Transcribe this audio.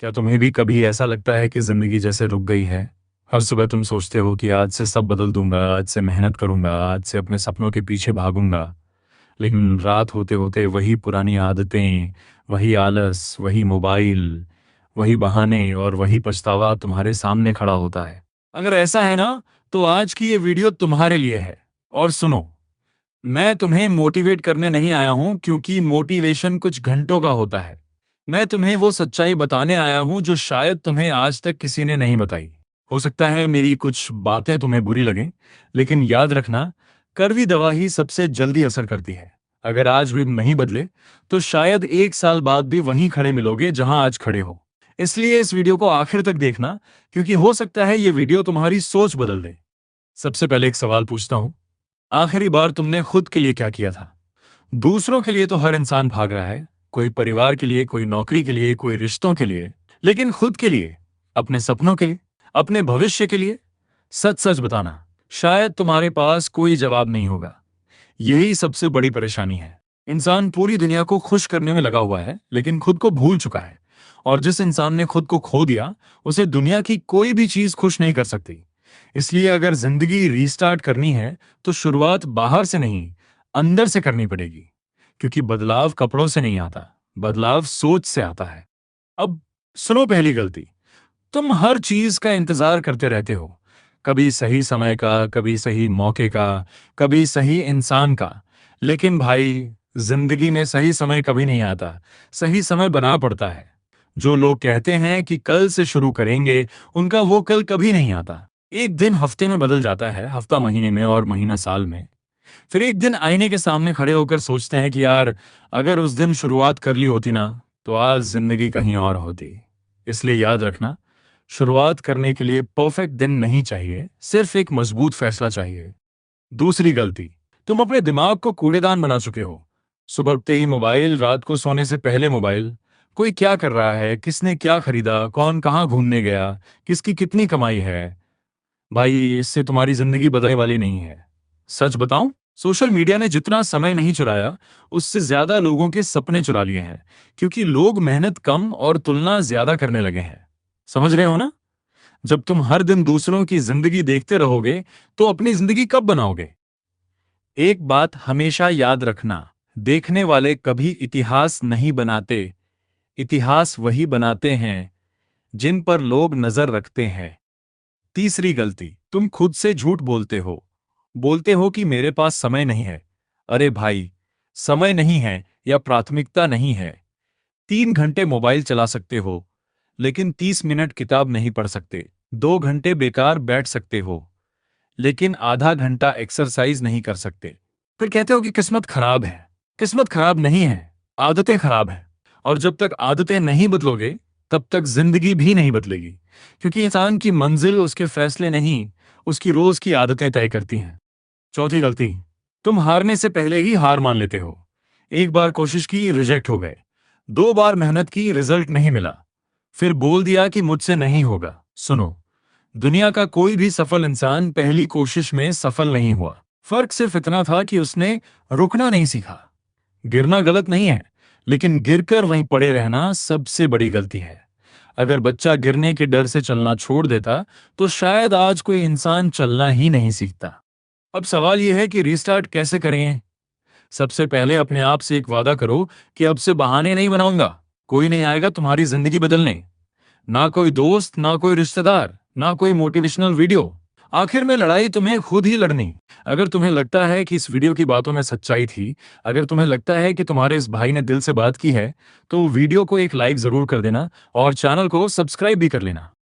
क्या तुम्हें भी कभी ऐसा लगता है कि ज़िंदगी जैसे रुक गई है? हर सुबह तुम सोचते हो कि आज से सब बदल दूँगा, आज से मेहनत करूँगा, आज से अपने सपनों के पीछे भागूँगा। लेकिन रात होते-होते वही पुरानी आदतें, वही आलस, वही मोबाइल, वही बहाने और वही पछतावा तुम्हारे सामने खड़ा होता है। अगर ऐसा है ना, तो आज की ये वीडियो तुम्हारे लिए है। और सुनो, मैं तुम्हें मोटिवेट करने नहीं आया हूँ क्योंकि मोटिवेशन कुछ घंटों का होता है। मैं तुम्हें वो सच्चाई बताने आया हूँ जो शायद तुम्हें आज तक किसी ने नहीं बताई। हो सकता है मेरी कुछ बातें तुम्हें बुरी लगें, लेकिन याद रखना, कड़वी दवा ही सबसे जल्दी असर करती है। अगर आज भी नहीं बदले, तो शायद 1 साल बाद भी वहीं खड़े मिलोगे जहां आज खड़े हो। इसलिए इस वीडियो को आखिर तक देखना, क्योंकि हो सकता है ये वीडियो तुम्हारी सोच बदल दे। सबसे पहले एक सवाल पूछता हूँ, आखिरी बार तुमने खुद के लिए क्या किया था? दूसरों के लिए तो हर इंसान भाग रहा है, कोई परिवार के लिए, कोई नौकरी के लिए, कोई रिश्तों के लिए, लेकिन खुद के लिए, अपने सपनों के लिए, अपने भविष्य के लिए, सच सच बताना, शायद तुम्हारे पास कोई जवाब नहीं होगा। यही सबसे बड़ी परेशानी है। इंसान पूरी दुनिया को खुश करने में लगा हुआ है, लेकिन खुद को भूल चुका है। और जिस इंसान ने खुद को खो दिया, उसे दुनिया की कोई भी चीज खुश नहीं कर सकती। इसलिए अगर जिंदगी रीस्टार्ट करनी है, तो शुरुआत बाहर से नहीं, अंदर से करनी पड़ेगी। क्योंकि बदलाव कपड़ों से नहीं आता, बदलाव सोच से आता है। अब सुनो पहली गलती, तुम हर चीज का इंतजार करते रहते हो। कभी सही समय का, कभी सही मौके का, कभी सही इंसान का। लेकिन भाई, जिंदगी में सही समय कभी नहीं आता, सही समय बना पड़ता है। जो लोग कहते हैं कि कल से शुरू करेंगे, उनका वो कल कभी नहीं आता। एक दिन हफ्ते में बदल जाता है, हफ्ता महीने में और महीना साल में। फिर एक दिन आईने के सामने खड़े होकर सोचते हैं कि यार, अगर उस दिन शुरुआत कर ली होती ना, तो आज जिंदगी कहीं और होती। इसलिए याद रखना, शुरुआत करने के लिए परफेक्ट दिन नहीं चाहिए, सिर्फ एक मजबूत फैसला चाहिए। दूसरी गलती, तुम अपने दिमाग को कूड़ेदान बना चुके हो। सुबह उठते ही मोबाइल, रात को सोने से पहले मोबाइल। कोई क्या कर रहा है, किसने क्या खरीदा, कौन कहाँ घूमने गया, किसकी कितनी कमाई है। भाई, इससे तुम्हारी जिंदगी बदलने वाली नहीं है। सच बताऊं, सोशल मीडिया ने जितना समय नहीं चुराया, उससे ज्यादा लोगों के सपने चुरा लिए हैं। क्योंकि लोग मेहनत कम और तुलना ज्यादा करने लगे हैं। समझ रहे हो ना? जब तुम हर दिन दूसरों की जिंदगी देखते रहोगे, तो अपनी जिंदगी कब बनाओगे? एक बात हमेशा याद रखना, देखने वाले कभी इतिहास नहीं बनाते। इतिहास वही बनाते हैं जिन पर लोग नजर रखते हैं। तीसरी गलती, तुम खुद से झूठ बोलते हो कि मेरे पास समय नहीं है। अरे भाई, समय नहीं है या प्राथमिकता नहीं है। 3 घंटे मोबाइल चला सकते हो, लेकिन 30 मिनट किताब नहीं पढ़ सकते। 2 घंटे बेकार बैठ सकते हो, लेकिन आधा घंटा एक्सरसाइज नहीं कर सकते। फिर कहते हो कि किस्मत खराब है। किस्मत खराब नहीं है, आदतें खराब हैं। और जब तक आदतें नहीं बदलोगे, तब तक जिंदगी भी नहीं बदलेगी। क्योंकि इंसान की मंजिल उसके फैसले नहीं, उसकी रोज की आदतें तय करती हैं। चौथी गलती, तुम हारने से पहले ही हार मान लेते हो। एक बार कोशिश की, रिजेक्ट हो गए। 2 बार मेहनत की, रिजल्ट नहीं मिला। फिर बोल दिया कि मुझसे नहीं होगा। सुनो, दुनिया का कोई भी सफल इंसान पहली कोशिश में सफल नहीं हुआ। फर्क सिर्फ इतना था कि उसने रुकना नहीं सीखा। गिरना गलत नहीं है, लेकिन गिरकर वहीं पड़े रहना सबसे बड़ी गलती है। अगर बच्चा गिरने के डर से चलना छोड़ देता, तो शायद आज कोई इंसान चलना ही नहीं सीखता। अब सवाल यह है कि रीस्टार्ट कैसे करें? सबसे पहले अपने आप से एक वादा करो कि अब से बहाने नहीं बनाऊंगा। कोई नहीं आएगा तुम्हारी जिंदगी बदलने। ना कोई दोस्त, ना कोई रिश्तेदार, ना कोई मोटिवेशनल वीडियो। आखिर में लड़ाई तुम्हें खुद ही लड़नी। अगर तुम्हें लगता है कि इस वीडियो की बातों में सच्चाई थी, अगर तुम्हें लगता है कि तुम्हारे इस भाई ने दिल से बात की है, तो वीडियो को एक लाइक जरूर कर देना और चैनल को सब्सक्राइब भी कर लेना।